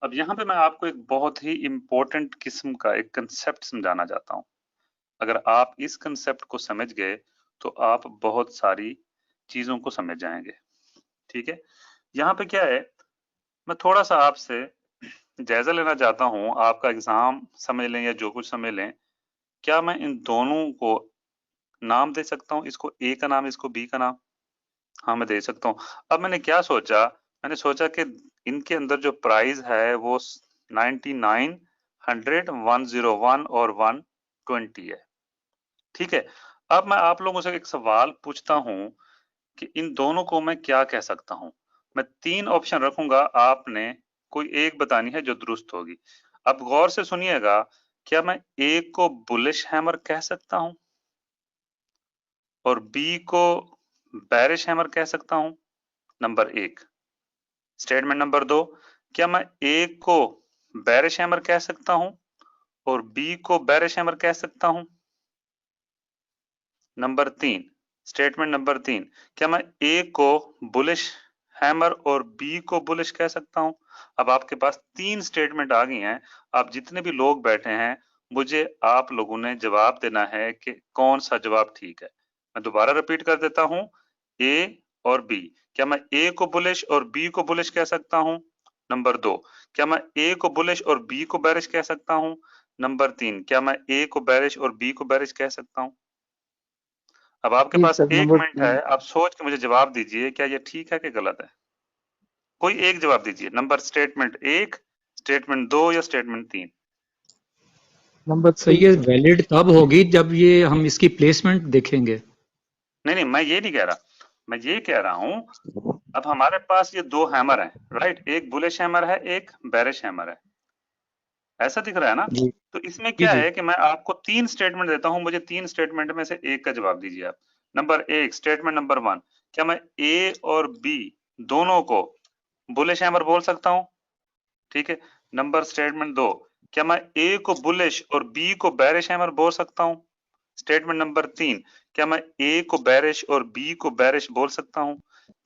अब यहाँ पे मैं आपको एक बहुत ही इम्पोर्टेंट किस्म का एक कंसेप्ट समझाना चाहता हूँ। अगर आप इस कंसेप्ट को समझ गए तो आप बहुत सारी चीजों को समझ जाएंगे। ठीक है, यहाँ पे क्या है, मैं थोड़ा सा आपसे जायजा लेना चाहता हूँ। आपका एग्जाम समझ लें या जो कुछ समझ लें, क्या मैं इन दोनों को नाम दे सकता हूँ? इसको ए का नाम, इसको बी का नाम। हाँ, मैं दे सकता हूँ। अब मैंने क्या सोचा, मैंने सोचा कि इनके अंदर जो प्राइस है वो 99, 100, 101 और 120 है। ठीक है, अब मैं आप लोगों से एक सवाल पूछता हूँ कि इन दोनों को मैं क्या कह सकता हूँ। मैं तीन ऑप्शन रखूंगा, आपने कोई एक बतानी है जो दुरुस्त होगी। अब गौर से सुनिएगा, क्या मैं ए को बुलिश हैमर कह सकता हूँ और बी को बेरिश हैमर कह सकता हूँ? नंबर एक। स्टेटमेंट नंबर दो, क्या मैं ए को बेरिश हैमर कह सकता हूं और बी को बेरिश हैमर कह सकता हूं? नंबर तीन, स्टेटमेंट नंबर तीन, क्या मैं ए को बुलिश हैमर और बी को बुलिश कह सकता हूं? अब आपके पास तीन स्टेटमेंट आ गई हैं। आप जितने भी लोग बैठे हैं, मुझे आप लोगों ने जवाब देना है कि कौन सा जवाब ठीक है। मैं दोबारा रिपीट कर देता हूं, ए और बी। क्या मैं ए को बुलिश और बी को बुलिश कह सकता हूं? नंबर दो, क्या मैं ए को बुलिश और बी को बेरिश कह सकता हूं? नंबर तीन, क्या मैं ए को बेरिश और बी को बेरिश कह सकता हूं? अब आपके जी पास सर, एक नंबर मिनट है, तीन। आप सोच के मुझे जवाब दीजिए, क्या ये ठीक है कि गलत है? कोई एक जवाब दीजिए। नंबर स्टेटमेंट एक, स्टेटमेंट दो या स्टेटमेंट तीन? नंबर सर थ्री ये सर। वैलिड तब होगी जब ये हम इसकी प्लेसमेंट देखेंगे। नहीं नहीं, मैं ये नहीं कह रहा, मैं ये कह रहा हूं, अब हमारे पास ये दो हैमर हैं, राइट? एक बुलिश हैमर है, एक बेरिश हैमर है, ऐसा दिख रहा है ना? जी तो इसमें जी क्या जी। है कि मैं आपको तीन स्टेटमेंट देता हूं, मुझे तीन स्टेटमेंट में से एक का जवाब दीजिए आप। नंबर एक, स्टेटमेंट नंबर वन, क्या मैं ए और बी दोनों को बुलिश हैमर बोल सकता हूं? ठीक है। नंबर स्टेटमेंट दो, क्या मैं ए को बुलिश और बी को बेरिश हैमर बोल सकता हूं? स्टेटमेंट नंबर तीन, क्या मैं ए को बेरिश और बी को बेरिश बोल सकता हूं?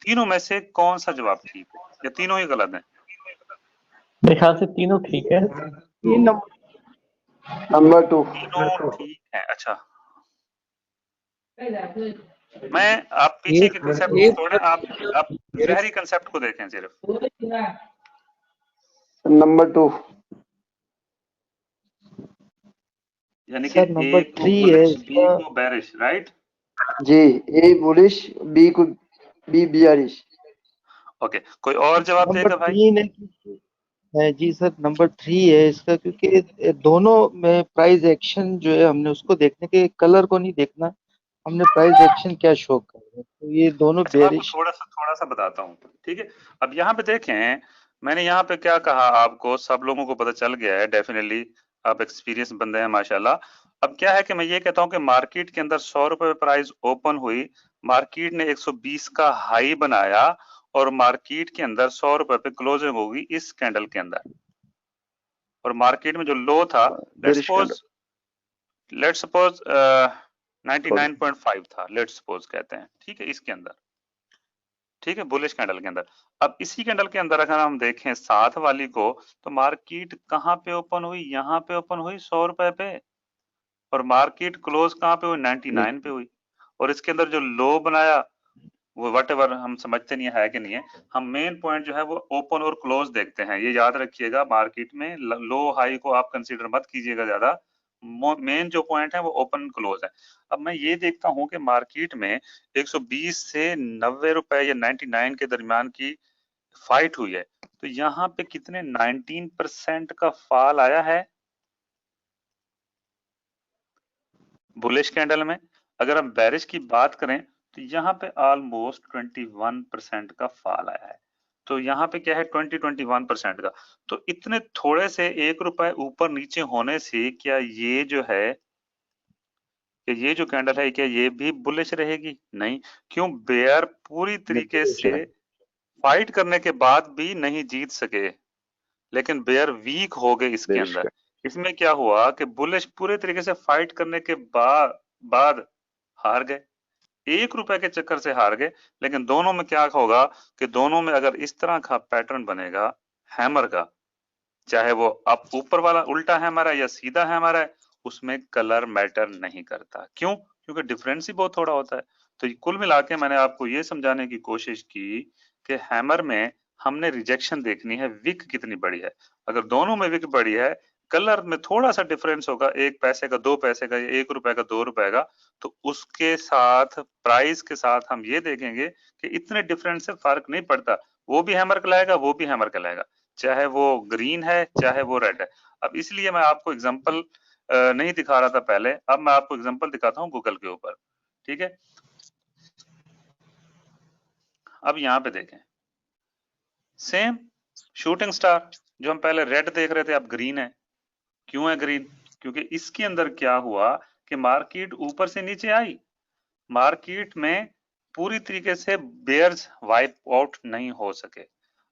तीनों में से कौन सा जवाब ठीक है, या तीनों ही गलत है? मेरे ख्याल से तीनों ठीक है। तीन नंबर टू। तीनों ठीक है, अच्छा। मैं, आप पीछे के एक कंसेप्ट को एक छोड़ें, आप जहरी कंसेप्ट को देखें सिर्फ। Number two. यानी कि सर ए नंबर को थ्री है बुलिश, बी इसका। को बेरिश, राइट? जी, ए बुलिश, बी बियरिश। ओके, कोई और जवाब नंबर देगा भाई? तीन है जी सर, नंबर थ्री है इसका, क्योंकि दोनों में प्राइस एक्शन जो है हमने उसको देखने के, कलर को नहीं देखना, हमने प्राइस एक्शन क्या शो कर रहा है, तो ये दोनों अच्छा, मैं आपको बेरिश। थोड़ा सा बताता हूँ। ठीक है, अब यहाँ पे देखें, मैंने यहाँ पे क्या कहा, आपको सब लोगों को पता चल गया है डेफिनेटली। आप एक्सपीरियंस बंदे हैं माशाल्लाह। अब क्या है कि मैं ये कहता हूँ कि मार्केट के अंदर 100 रुपए प्राइस ओपन हुई, मार्केट ने 120 का हाई बनाया और मार्केट के अंदर 100 रुपए पे क्लोजिंग होगी इस कैंडल के अंदर, और मार्केट में जो लो था, let's bearish candle. Suppose, let's suppose 99.5 था, लेट्स सपोज कहते हैं, ठीक है, इसके अंदर, ठीक है, बुलिश कैंडल के अंदर। अब इसी कैंडल के अंदर अगर हम देखें साथ वाली को, तो मार्केट कहाँ पे ओपन हुई? यहाँ पे ओपन हुई 100 रुपए पे, और मार्केट क्लोज कहाँ पे हुई? 99 पे हुई। और इसके अंदर जो लो बनाया, वो वट एवर हम समझते नहीं है कि नहीं है, हम मेन पॉइंट जो है वो ओपन और क्लोज देखते हैं। ये याद रखिएगा, मार्केट में लो हाई को आप कंसीडर मत कीजिएगा ज्यादा, मेन जो पॉइंट है वो ओपन क्लोज है। अब मैं ये देखता हूँ कि मार्केट में 120 से 90 रुपए या 99 के दरमियान की फाइट हुई है, तो यहाँ पे कितने 19% का फॉल आया है बुलिश कैंडल में। अगर हम बेरिश की बात करें, तो यहाँ पे ऑलमोस्ट 21% का फॉल आया है। तो यहाँ पे क्या है, 21% का। तो इतने थोड़े से 1 रुपए ऊपर नीचे होने से क्या ये जो है, कि ये जो कैंडल है, क्या ये भी बुलिश रहेगी? नहीं। क्यों? बेयर पूरी तरीके बेरिश से है। फाइट करने के बाद भी नहीं जीत सके, लेकिन बेयर वीक हो गए इसके बेरिश अंदर। का। इसमें क्या हुआ कि बुलिश पूरे तरीके से फाइट करने के बाद हार गए, 1 रुपए के चक्कर से हार गए। लेकिन दोनों में क्या होगा कि दोनों में अगर इस तरह का पैटर्न बनेगा हैमर का, चाहे वो अप ऊपर वाला उल्टा हैमर है या सीधा हैमर है, उसमें कलर मैटर नहीं करता। क्यों? क्योंकि डिफरेंस ही बहुत थोड़ा होता है। तो कुल मिला के मैंने आपको ये समझाने की कोशिश की कि हैमर में हमने रिजेक्शन देखनी है, विक कितनी बड़ी है। अगर दोनों में विक बड़ी है, कलर में थोड़ा सा डिफरेंस होगा, 1 पैसे का 2 पैसे का या 1 रुपए का 2 रुपए का, तो उसके साथ प्राइस के साथ हम ये देखेंगे कि इतने डिफरेंस से फर्क नहीं पड़ता, वो भी हैमर कहलाएगा, वो भी हैमर कहलाएगा, चाहे वो ग्रीन है चाहे वो रेड है। अब इसलिए मैं आपको एग्जांपल नहीं दिखा रहा था पहले, अब मैं आपको एग्जांपल दिखाता हूँ गूगल के ऊपर। ठीक है, अब यहाँ पे देखें, सेम शूटिंग स्टार जो हम पहले रेड देख रहे थे अब ग्रीन है। क्यों है ग्रीन? क्योंकि इसके अंदर क्या हुआ कि मार्केट ऊपर से नीचे आई, मार्केट में पूरी तरीके से बेयर्स वाइप आउट नहीं हो सके।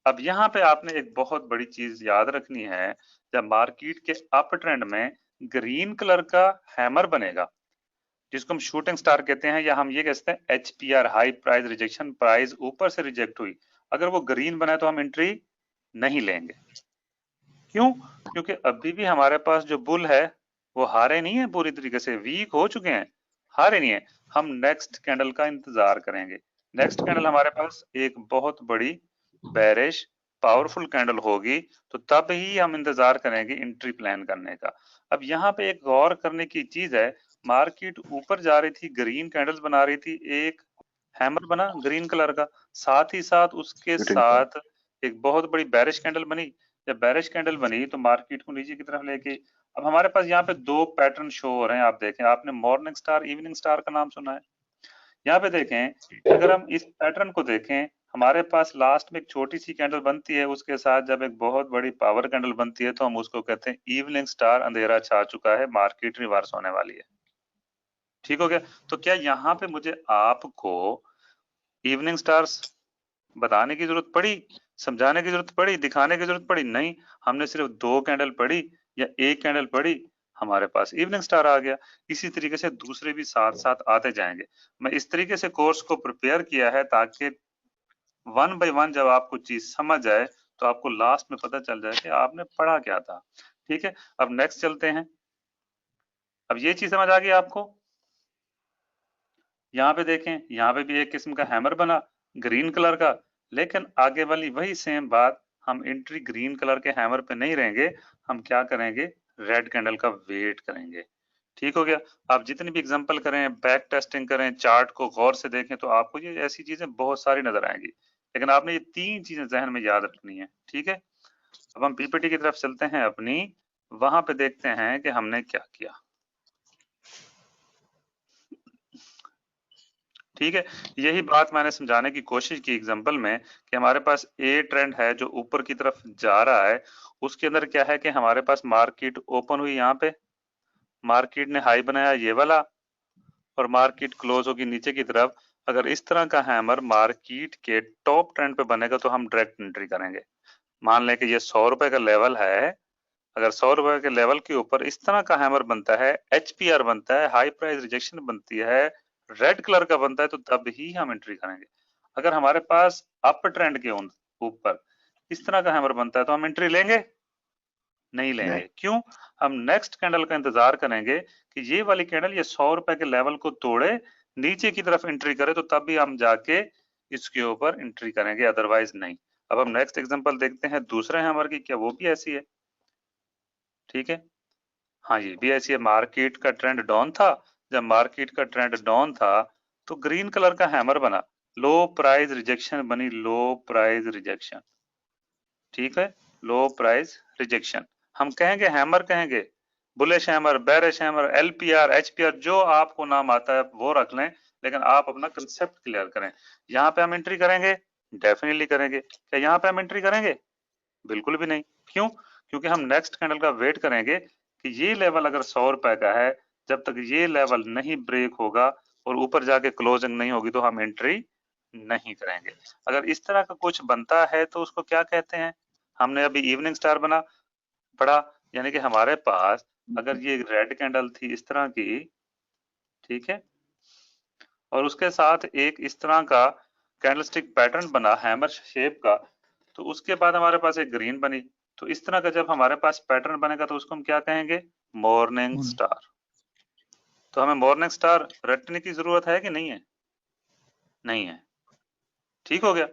अब यहाँ पे आपने एक बहुत बड़ी चीज याद रखनी है, जब मार्केट के अप ट्रेंड में ग्रीन कलर का हैमर बनेगा, जिसको हम शूटिंग स्टार कहते हैं, या हम ये कहते हैं HPR, high price rejection, price ऊपर से रिजेक्ट हुई, अगर वो ग्रीन बना है तो हम एंट्री नहीं लेंगे। क्यों? क्योंकि अभी भी हमारे पास जो बुल है वो हारे नहीं है, पूरी तरीके से वीक हो चुके हैं, हारे नहीं है। हम नेक्स्ट कैंडल का इंतजार करेंगे। नेक्स्ट कैंडल हमारे पास एक बहुत बड़ी बेरिश पावरफुल कैंडल होगी, तो तब ही हम इंतजार करेंगे एंट्री प्लान करने का। अब यहाँ पे एक गौर करने की चीज है, मार्केट ऊपर जा रही थी, ग्रीन कैंडल्स बना रही थी, एक हैमर बना ग्रीन कलर का, साथ ही साथ उसके साथ एक बहुत बड़ी बेरिश कैंडल बनी। जब बेरिश कैंडल बनी तो मार्केट को नीचे की तरफ लेके, अब हमारे पास यहाँ पे दो पैटर्न शो हो रहे हैं। आप देखें, आपने मॉर्निंग स्टार इवनिंग स्टार का नाम सुना है? यहाँ पे देखें, अगर हम इस पैटर्न को देखें, हमारे पास लास्ट में एक छोटी सी कैंडल बनती है, उसके साथ जब एक बहुत बड़ी पावर कैंडल बनती है तो हम उसको कहते हैं इवनिंग स्टार, अंधेरा छा चुका है, मार्केट रिवर्स होने वाली है। ठीक हो गया? तो क्या यहाँ पे मुझे आपको इवनिंग स्टार्स बताने की जरूरत पड़ी, समझाने की जरूरत पड़ी, दिखाने की जरूरत पड़ी? नहीं, हमने सिर्फ 2 कैंडल पढ़ी या 1 कैंडल पढ़ी, हमारे पास इवनिंग स्टार आ गया। इसी तरीके से दूसरे भी साथ साथ आते जाएंगे। मैं इस तरीके से कोर्स को प्रिपेयर किया है ताकि वन बाय वन जब आपको चीज समझ आए तो आपको लास्ट में पता चल जाए कि आपने पढ़ा क्या था। ठीक है, अब नेक्स्ट चलते हैं। अब ये चीज समझ आ गई आपको? यहाँ पे देखें, यहाँ पे भी एक किस्म का हैमर बना ग्रीन कलर का, लेकिन आगे वाली वही सेम बात, हम एंट्री ग्रीन कलर के हैमर पे नहीं रहेंगे, हम क्या करेंगे, रेड कैंडल का वेट करेंगे। ठीक हो गया? आप जितनी भी एग्जांपल करें, बैक टेस्टिंग करें, चार्ट को गौर से देखें, तो आपको ये ऐसी चीजें बहुत सारी नजर आएंगी, लेकिन आपने ये 3 चीजें जहन में याद रखनी है। ठीक है, अब हम पीपीटी की तरफ चलते हैं अपनी, वहां पे देखते हैं कि हमने क्या किया। ठीक है, यही बात मैंने समझाने की कोशिश की एग्जांपल में कि हमारे पास ए ट्रेंड है जो ऊपर की तरफ जा रहा है, उसके अंदर क्या है कि हमारे पास मार्केट ओपन हुई, यहाँ पे मार्केट ने हाई बनाया ये वाला, और मार्केट क्लोज होगी नीचे की तरफ। अगर इस तरह का हैमर मार्केट के टॉप ट्रेंड पे बनेगा तो हम डायरेक्ट एंट्री करेंगे। मान लें कि ये 100 रुपए का लेवल है, अगर 100 रुपए के लेवल के ऊपर इस तरह का हैमर बनता है, HPR बनता है, हाई प्राइस रिजेक्शन बनती है, रेड कलर का बनता है, तो तब ही हम एंट्री करेंगे। अगर हमारे पास अप ट्रेंड के ऊपर इस तरह का हैमर बनता है तो हम एंट्री लेंगे नहीं लेंगे। क्यों? हम नेक्स्ट कैंडल का इंतजार करेंगे कि ये वाली कैंडल ये 100 रुपए के लेवल को तोड़े, नीचे की तरफ एंट्री करे, तो तब भी हम जाके इसके ऊपर एंट्री करेंगे, अदरवाइज नहीं। अब हम नेक्स्ट एग्जांपल देखते हैं दूसरे हैमर की, क्या वो भी ऐसी है? ठीक है, हाँ ये भी ऐसी है। मार्केट का ट्रेंड डाउन था, जब मार्केट का ट्रेंड डाउन था तो ग्रीन कलर का हैमर बना, लो प्राइस रिजेक्शन बनी, लो प्राइस रिजेक्शन। ठीक है, लो प्राइस रिजेक्शन। हम कहेंगे हैमर, कहेंगे bullish hammer, bearish hammer, LPR, HPR, जो आपको नाम आता है वो रख लें, लेकिन आप अपना कंसेप्ट क्लियर करें। यहाँ पे हम एंट्री करेंगे, डेफिनेटली करेंगे। क्या यहाँ पे हम एंट्री करेंगे? बिल्कुल भी नहीं। क्यों? क्योंकि हम नेक्स्ट कैंडल का वेट करेंगे कि ये लेवल अगर 100 रुपए का है, जब तक ये लेवल नहीं ब्रेक होगा और ऊपर जाके क्लोजिंग नहीं होगी तो हम एंट्री नहीं करेंगे। अगर इस तरह का कुछ बनता है तो उसको क्या कहते हैं? हमने अभी इवनिंग स्टार बना पढ़ा, यानी कि हमारे पास अगर ये रेड कैंडल थी इस तरह की, ठीक है, और उसके साथ एक इस तरह का कैंडलस्टिक पैटर्न बना हैमर शेप का, तो उसके बाद हमारे पास एक ग्रीन बनी, तो इस तरह का जब हमारे पास पैटर्न बनेगा तो उसको हम क्या कहेंगे, मॉर्निंग स्टार। तो हमें मॉर्निंग स्टार रटने की जरूरत है कि नहीं है? नहीं है। ठीक हो गया।